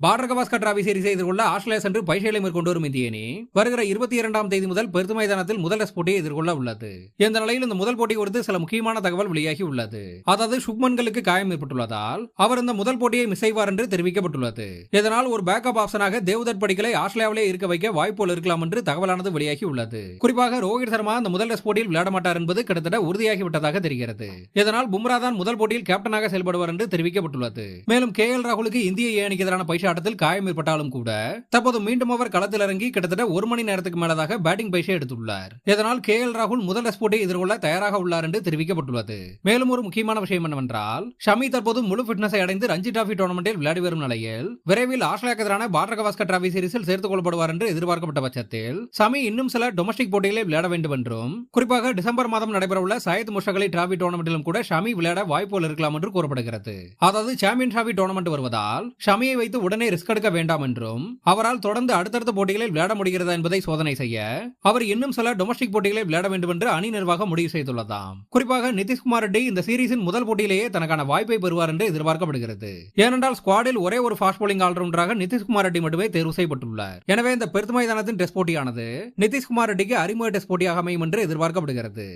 Border Gavaskar trophy சீரிஸை எதிர்கொள்ள Australia சென்று பயிற்சிகளை மேற்கொண்டு வரும் இந்திய அணி வருகிற 22ஆம் தேதி முதல் பெர்த் மைதானத்தில் முதல் டெஸ்ட் போட்டியை எதிர்கொள்ள உள்ளது. இந்த நிலையில் இந்த முதல் போட்டி குறித்து சில முக்கியமான தகவல் வெளியாகி உள்ளது. அதாவது சுப்மன்களுக்கு காயம் ஏற்பட்டுள்ளதால் அவர் இந்த முதல் போட்டியை மிஸ் செய்வார் என்று தெரிவிக்கப்பட்டுள்ளது. இதனால் ஒரு பேக்கப் ஆப்ஷனாக தேவ்தத் படிக்கலை ஆஸ்திரேலியாவிலே இருக்க வைக்க வாய்ப்புகள் இருக்கலாம் என்று தகவலானது வெளியாகி உள்ளது. குறிப்பாக ரோஹித் சர்மா இந்த முதல் டெஸ்ட் போட்டியில் விளையாட மாட்டார் என்பது கிட்டத்தட்ட உறுதியாகிவிட்டதாக தெரிகிறது. இதனால் பும்ரா தான் முதல் போட்டியில் கேப்டனாக செயல்படுவார் என்று தெரிவிக்கப்பட்டுள்ளது. மேலும் KL ராகுலுக்கு இந்திய ஏ அணிக்கு எதிரான பயிற்சி ஆட்டத்தில் காயம் ஏற்பட்டாலும் கூட தற்போது மீண்டும் அவர் களத்தில் இறங்கி கிட்டத்தட்ட ஒரு மணி நேரத்துக்கு மேலதாக பேட்டிங் பயிற்சி எடுத்துள்ளார். இதனால் KL ராகுல் முதல் டெஸ்ட் போட்டியை எதிர்கொள்ள தயாராக உள்ளார் என்று தெரிவிக்கப்பட்டுள்ளது. மேலும் ஒரு முக்கியமான விஷயம் என்னவென்றால் ஷமி தற்போது முழு ஃபிட்னஸை அடைந்து ரஞ்சி டிராபி டோர்னமெண்டில் விளையாடி வரும் நிலையில் விரைவில் ஆஸ்திரேலியாவுக்கு எதிரான பார்டர் கவாஸ்கர் டிராபி சீரிஸில் சேர்த்துக் கொள்ளப்படுவார் என்று எதிர்பார்க்கப்பட்ட பட்சத்தில் ஷமி இன்னும் சில டொமஸ்டிக் போட்டிகளில் விளையாட வேண்டும் என்றும் குறிப்பாக டிசம்பர் மாதம் நடைபெறவுள்ள சையத் முஷ்டாக் அலி டிராபி டோர்னமெண்டிலும் கூட ஷமி விளையாட வாய்ப்புகள் இருக்கலாம் என்று கூறப்படுகிறது. அதாவது சாம்பியன் டிராபி டோர்னமெண்ட் வருவதால் ஷமியை வைத்து உடனே ரிஸ்க் எடுக்க வேண்டாம் என்றும் அவரால் தொடர்ந்து அடுத்தடுத்த போட்டிகளில் விளையாட முடிகிறதா என்பதை சோதனை செய்ய அவர் இன்னும் சில டொமஸ்டிக் போட்டிகளில் விளையாட வேண்டும் என்று அணி நிர்வாகம் முடிவு செய்துள்ளதாம். குறிப்பாக நிதிஷ்குமார் ரெட்டி இந்த சீரிஸின் முதல் போட்டியிலேயே தனக்கான வாய்ப்பை பெறுவார் என்று எதிர்பார்க்கப்படுகிறது. ஏனென்றால் ஸ்குவாடில் ஒரே ஒரு ஃபாஸ்ட் போலிங் ஆல்ரவுண்டராக நிதிஷ்குமார் ரெட்டி மட்டுமே தேர்வு செய்யப்பட்டுள்ளார். எனவே இந்த பெர்த் மைதானத்தின் டெஸ்ட் போட்டியானது நிதிஷ்குமார் ரெட்டிக்கு அறிமுக டெஸ்ட் போட்டியாக அமையும் என்று எதிர்பார்க்கப்படுகிறது.